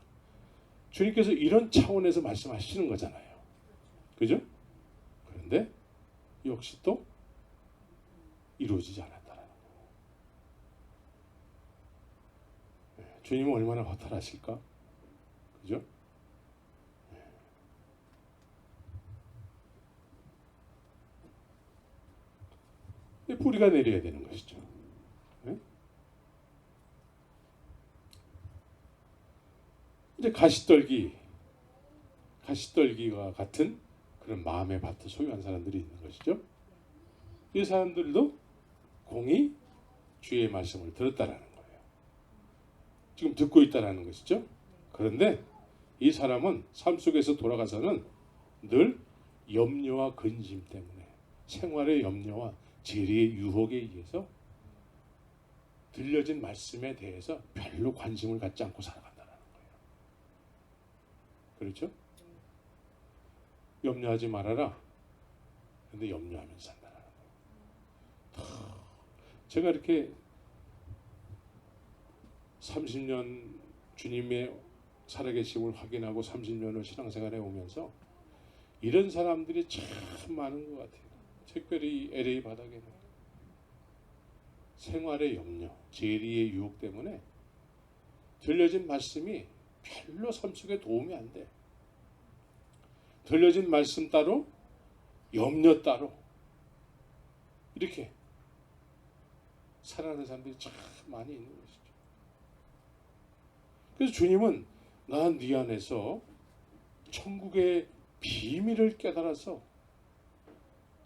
주님께서 이런 차원에서 말씀하시는 거잖아요. 그죠? 그런데 역시 또 이루어지지 않았다는 거예요. 주님은 얼마나 허탈하실까? 그죠? 뿌리가 내려야 되는 것이죠. 이제 가시떨기와 같은 그런 마음의 밭을 소유한 사람들이 있는 것이죠. 이 사람들도 공히 주의 말씀을 들었다라는 거예요. 지금 듣고 있다라는 것이죠. 그런데 이 사람은 삶 속에서 돌아가서는 늘 염려와 근심 때문에 생활의 염려와 재리의 유혹에 의해서 들려진 말씀에 대해서 별로 관심을 갖지 않고 살아간다는 거예요. 그렇죠? 염려하지 말아라. 근데 염려하면서 산다는 거예요. 제가 이렇게 30년 주님의 살아계심을 확인하고 30년을 신앙생활에 오면서 이런 사람들이 참 많은 것 같아요. 특별히 LA 바닥에는 생활의 염려, 재리의 유혹 때문에 들려진 말씀이 별로 삶 속에 도움이 안 돼. 들려진 말씀 따로, 염려 따로 이렇게 살아가는 사람들이 참 많이 있는 것이죠. 그래서 주님은 난 네 안에서 천국의 비밀을 깨달아서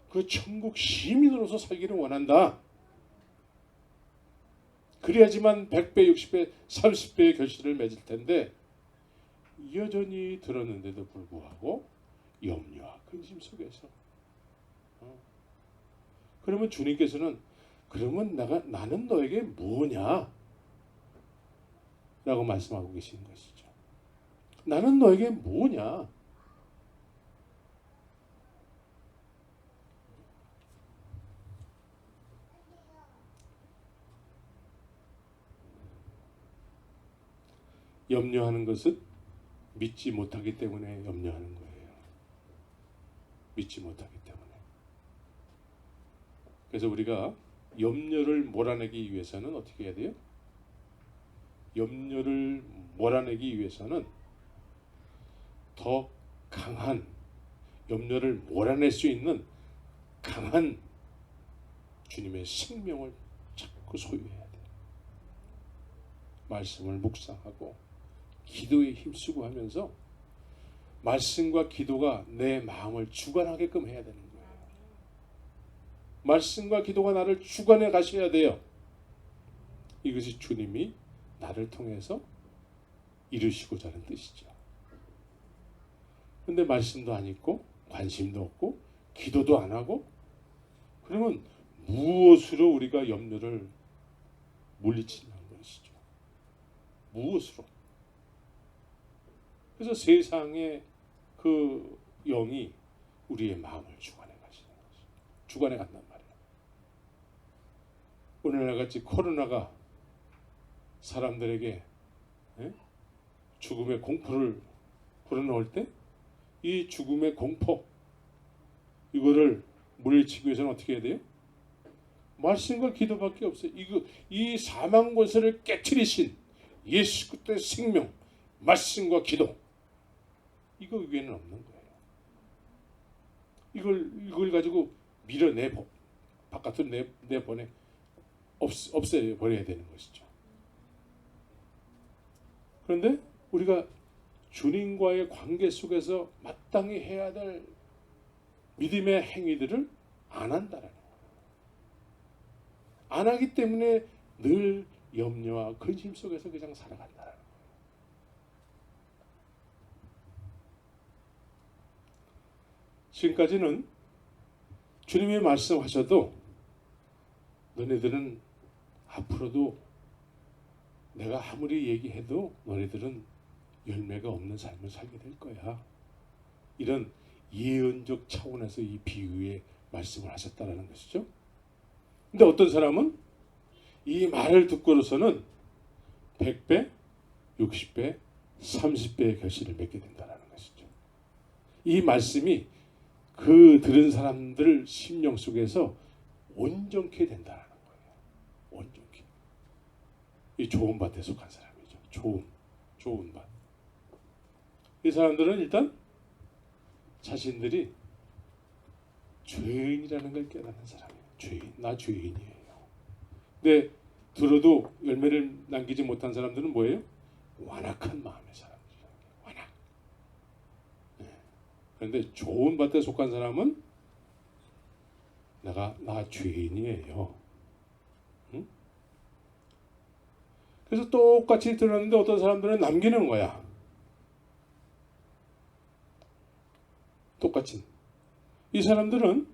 그 천국 시민으로서 살기를 원한다. 그래야지만 100배, 60배, 30배의 결실을 맺을 텐데 여전히 들었는데도 불구하고 염려와 근심 속에서 그러면 주님께서는 그러면 나는 너에게 뭐냐? 라고 말씀하고 계시는 것이죠. 나는 너에게 뭐냐? 염려하는 것은 믿지 못하기 때문에 염려하는 거예요. 믿지 못하기 때문에. 그래서 우리가 염려를 몰아내기 위해서는 어떻게 해야 돼요? 염려를 몰아내기 위해서는 더 강한 염려를 몰아낼 수 있는 강한 주님의 생명을 자꾸 소유해야 돼요. 말씀을 묵상하고 기도에 힘쓰고 하면서 말씀과 기도가 내 마음을 주관하게끔 해야 되는 거예요. 말씀과 기도가 나를 주관해 가셔야 돼요. 이것이 주님이 나를 통해서 이루시고자 하는 뜻이죠. 그런데 말씀도 안 읽고 관심도 없고 기도도 안 하고 그러면 무엇으로 우리가 염려를 물리치는 것이죠. 무엇으로? 그래서 세상의 그 영이 우리의 마음을 주관해 가시는 것이죠. 주관해 간단 말이에요. 오늘날같이 코로나가 사람들에게 죽음의 공포를 불어넣을 때 이 죽음의 공포 이거를 물리치기 위해서는 어떻게 해야 돼요? 말씀과 기도밖에 없어요. 이 사망 권세를 깨트리신 예수 그리스도의 생명, 말씀과 기도, 이거 위에는 없는 거예요. 이걸 가지고 밀어내 바깥으로 내보내 없애버려야 되는 것이죠. 그런데 우리가 주님과의 관계 속에서 마땅히 해야 될 믿음의 행위들을 안 한다라는 거예요. 안 하기 때문에 늘 염려와 근심 속에서 그냥 살아간다라는 거예요. 지금까지는 주님이 말씀하셔도 너네들은 앞으로도 내가 아무리 얘기해도 너네들은 열매가 없는 삶을 살게 될 거야. 이런 예언적 차원에서 이 비유의 말씀을 하셨다라는 것이죠. 근데 어떤 사람은 이 말을 듣고로서는 100배, 60배, 30배의 결실을 맺게 된다는 것이죠. 이 말씀이 그 들은 사람들 심령 속에서 온전케 된다는 거예요. 온전케. 이 좋은 밭에 속한 사람이죠. 좋은 밭. 이 사람들은 일단 자신들이 죄인이라는 걸 깨닫는 사람이에요. 나 죄인이에요. 근데 들어도 열매를 남기지 못한 사람들은 뭐예요? 완악한 마음의 사람들이에요. 완악. 네. 그런데 좋은 밭에 속한 사람은 나 죄인이에요. 응? 그래서 똑같이 들었는데 어떤 사람들은 남기는 거야. 똑같이. 이 사람들은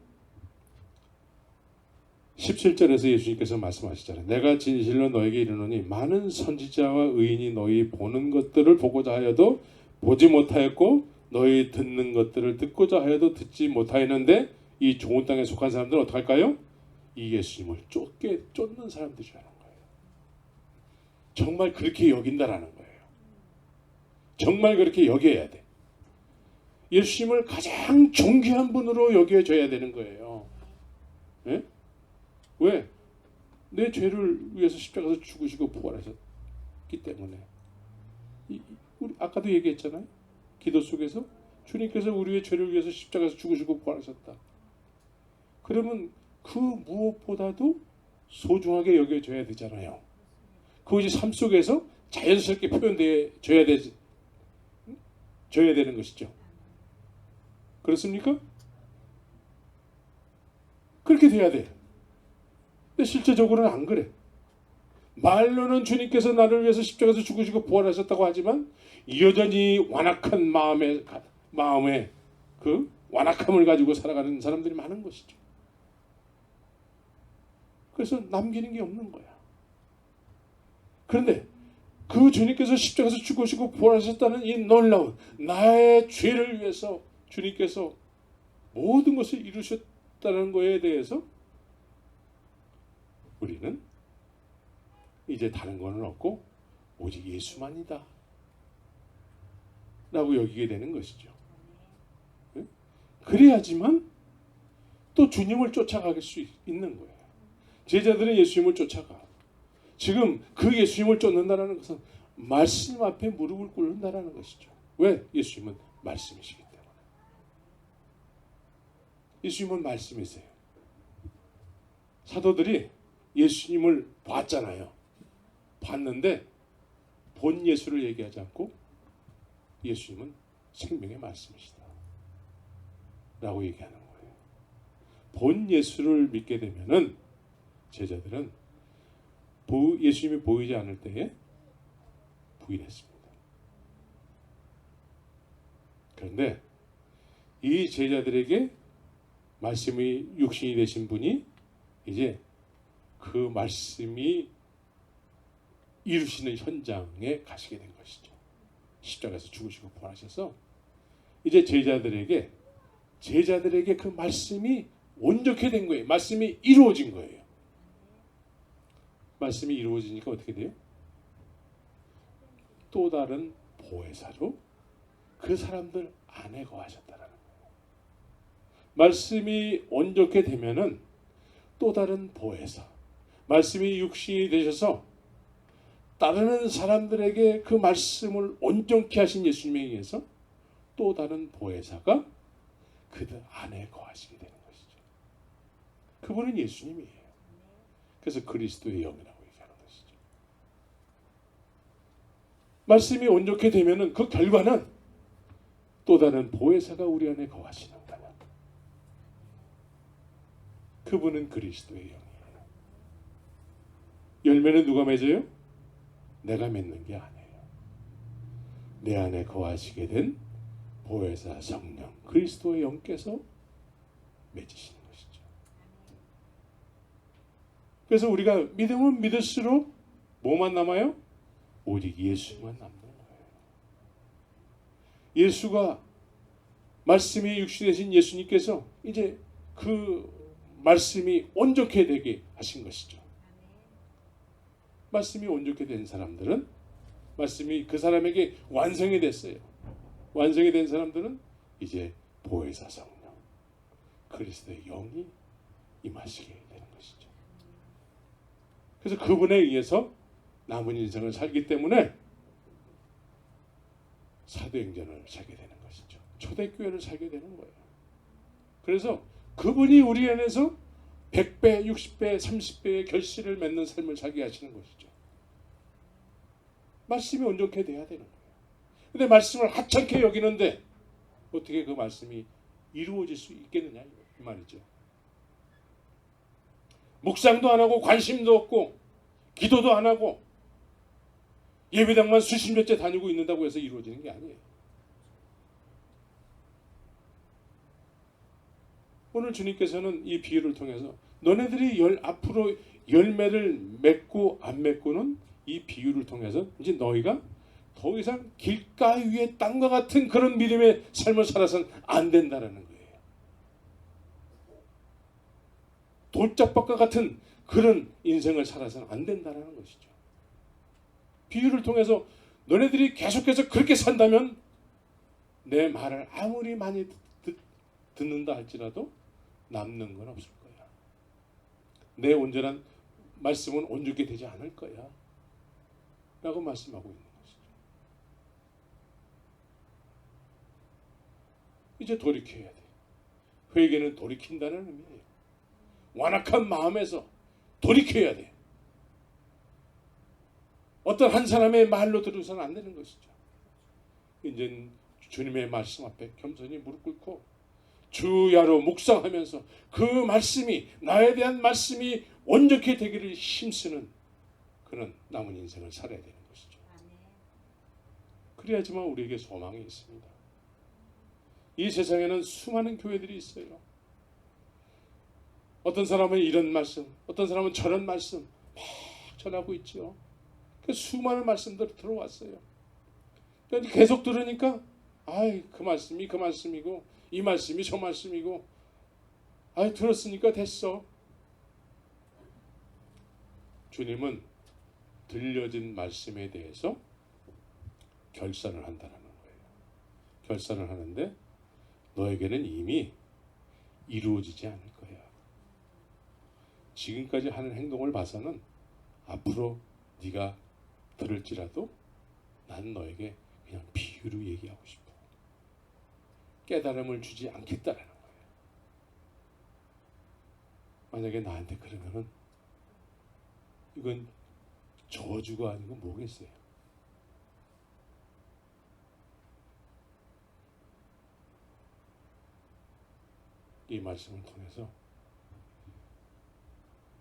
17절에서 예수님께서 말씀하시잖아요. 내가 진실로 너에게 이르노니 많은 선지자와 의인이 너희 보는 것들을 보고자 하여도 보지 못하였고 너희 듣는 것들을 듣고자 하여도 듣지 못하였는데 이 좋은 땅에 속한 사람들은 어떡할까요? 이 예수님을 쫓는 사람들이라는 거예요. 정말 그렇게 여긴다라는 거예요. 정말 그렇게 여겨야 돼. 예수님을 가장 존귀한 분으로 여겨줘야 되는 거예요. 네? 왜? 내 죄를 위해서 십자가에서 죽으시고 부활하셨기 때문에. 우리 아까도 얘기했잖아요. 기도 속에서 주님께서 우리의 죄를 위해서 십자가에서 죽으시고 부활하셨다. 그러면 그 무엇보다도 소중하게 여겨줘야 되잖아요. 그것이 삶 속에서 자연스럽게 표현돼줘야 되는 것이죠. 그렇습니까? 그렇게 돼야 돼. 근데 실제적으로는 안 그래. 말로는 주님께서 나를 위해서 십자가에서 죽으시고 부활하셨다고 하지만 여전히 완악한 마음에 그 완악함을 가지고 살아가는 사람들이 많은 것이죠. 그래서 남기는 게 없는 거야. 그런데 그 주님께서 십자가에서 죽으시고 부활하셨다는 이 놀라운 나의 죄를 위해서 주님께서 모든 것을 이루셨다는 것에 대해서 우리는 이제 다른 거는 없고 오직 예수만이다 라고 여기게 되는 것이죠. 그래야지만 또 주님을 쫓아갈 수 있는 거예요. 제자들은 예수님을 쫓아가. 지금 그 예수님을 쫓는다는 것은 말씀 앞에 무릎을 꿇는다는 것이죠. 왜? 예수님은 말씀이시기 때문에. 예수님은 말씀이세요. 사도들이 예수님을 봤잖아요. 봤는데 본 예수를 얘기하지 않고 예수님은 생명의 말씀이시다 라고 얘기하는 거예요. 본 예수를 믿게 되면은 제자들은 예수님이 보이지 않을 때에 부인했습니다. 그런데 이 제자들에게 말씀이 육신이 되신 분이 이제 그 말씀이 이루시는 현장에 가시게 된 것이죠. 십자가에서 죽으시고 부활하셔서 이제 제자들에게 그 말씀이 온전케 된 거예요. 말씀이 이루어진 거예요. 말씀이 이루어지니까 어떻게 돼요? 또 다른 보혜사로 그 사람들 안에 거하셨다라는 거예요. 말씀이 온전케 되면은 또 다른 보혜사, 말씀이 육신이 되셔서 따르는 사람들에게 그 말씀을 온전케 하신 예수님에 의해서 또 다른 보혜사가 그들 안에 거하시게 되는 것이죠. 그분은 예수님이에요. 그래서 그리스도의 영이라고 얘기하는 것이죠. 말씀이 온전케 되면은 그 결과는 또 다른 보혜사가 우리 안에 거하시는 거예요. 그분은 그리스도의 영이에요. 열매는 누가 맺어요? 내가 맺는 게 아니에요. 내 안에 거하시게 된 보혜사 성령 그리스도의 영께서 맺으시는 것이죠. 그래서 우리가 믿으면 믿을수록 뭐만 남아요? 오직 예수만 남는 거예요. 예수가 말씀이 육신 되신 예수님께서 이제 그 말씀이 온전케 되게 하신 것이죠. 말씀이 온전케 된 사람들은 말씀이 그 사람에게 완성이 됐어요. 완성이 된 사람들은 이제 보혜사 성령 그리스도의 영이 임하시게 되는 것이죠. 그래서 그분에 의해서 남은 인생을 살기 때문에 사도행전을 살게 되는 것이죠. 초대교회를 살게 되는 거예요. 그래서 그분이 우리 안에서 100배, 60배, 30배의 결실을 맺는 삶을 살게 하시는 것이죠. 말씀이 온전케 돼야 되는 거예요. 근데 말씀을 하찮게 여기는데 어떻게 그 말씀이 이루어질 수 있겠느냐 이 말이죠. 묵상도 안 하고 관심도 없고 기도도 안 하고 예배당만 수십 년째 다니고 있는다고 해서 이루어지는 게 아니에요. 오늘 주님께서는 이 비유를 통해서 너네들이 앞으로 열매를 맺고 안 맺고는 이 비유를 통해서 이제 너희가 더 이상 길가 위의 땅과 같은 그런 믿음의 삶을 살아서는 안 된다는 거예요. 돌짝밭과 같은 그런 인생을 살아서는 안 된다는 것이죠. 비유를 통해서 너네들이 계속해서 그렇게 산다면 내 말을 아무리 많이 듣는다 할지라도 남는 건 없을 거야. 내 온전한 말씀은 온전하게 되지 않을 거야. 라고 말씀하고 있는 것이죠. 이제 돌이켜야 돼. 회개는 돌이킨다는 의미예요. 완악한 마음에서 돌이켜야 돼. 어떤 한 사람의 말로 들어서는 안 되는 것이죠. 이제 주님의 말씀 앞에 겸손히 무릎 꿇고 주야로 묵상하면서 그 말씀이 나에 대한 말씀이 온전케 되기를 힘쓰는 그런 남은 인생을 살아야 되는 것이죠. 그래야지만 우리에게 소망이 있습니다. 이 세상에는 수많은 교회들이 있어요. 어떤 사람은 이런 말씀, 어떤 사람은 저런 말씀 막 전하고 있죠. 수많은 말씀들이 들어왔어요. 그러니까 계속 들으니까 그 말씀이 그 말씀이고 이 말씀이 저 말씀이고 들었으니까 됐어. 주님은 들려진 말씀에 대해서 결산을 한다는 거예요. 결산을 하는데 너에게는 이미 이루어지지 않을 거야. 지금까지 하는 행동을 봐서는 앞으로 네가 들을지라도 난 너에게 그냥 비유로 얘기하고 싶어. 깨달음을 주지 않겠다라는 거예요. 만약에 나한테 그러면은 이건 저주가 아니고 뭐겠어요? 이 말씀을 통해서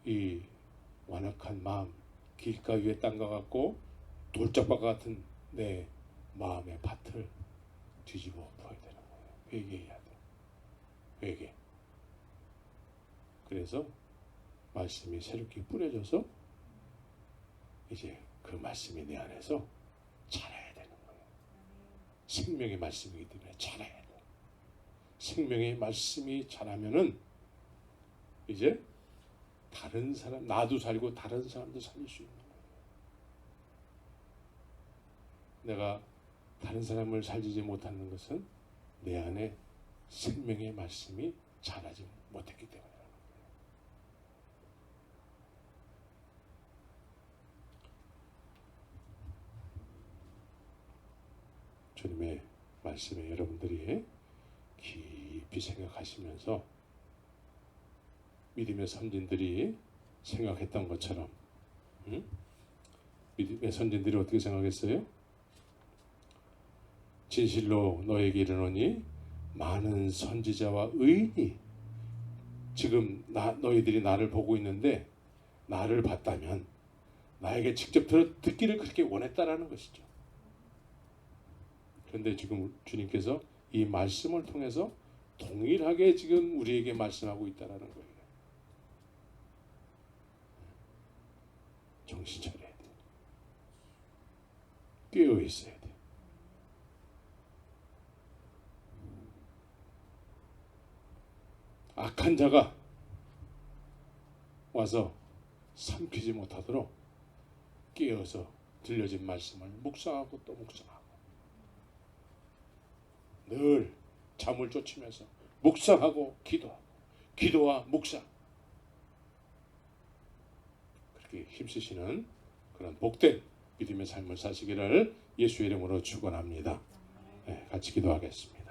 이 완악한 마음, 길가 위의 땅과 같고 돌짝밭과 같은 내 마음의 밭을 뒤집어 엎어야 되는 거예요. 회개해야 돼. 회개. 그래서 말씀이 새롭게 뿌려져서 이제 그 말씀이 내 안에서 자라야 되는 거예요. 생명의 말씀이기 때문에 자라야 돼. 생명의 말씀이 자라면은 이제 다른 사람, 나도 살고 다른 사람도 살릴 수 있는 거예요. 내가 다른 사람을 살리지 못하는 것은 내 안에 생명의 말씀이 자라지 못했기 때문이라는 거예요. 주님의 말씀에 여러분들이 깊이 생각하시면서 믿음의 선진들이 생각했던 것처럼, 믿음의 선진들이 어떻게 생각했어요? 진실로 너에게 이르노니 많은 선지자와 의인이 지금 너희들이 나를 보고 있는데 나를 봤다면 나에게 직접 듣기를 그렇게 원했다라는 것이죠. 그런데 지금 주님께서 이 말씀을 통해서 동일하게 지금 우리에게 말씀하고 있다라는 거예요. 정신 차려야 돼. 깨어 있어야 돼. 악한 자가 와서 삼키지 못하도록 깨어서 들려진 말씀을 묵상하고 또 묵상하고 늘 잠을 쫓으면서 묵상하고 기도와 묵상, 그렇게 힘쓰시는 그런 복된 믿음의 삶을 사시기를 예수의 이름으로 축원합니다. 네, 같이 기도하겠습니다.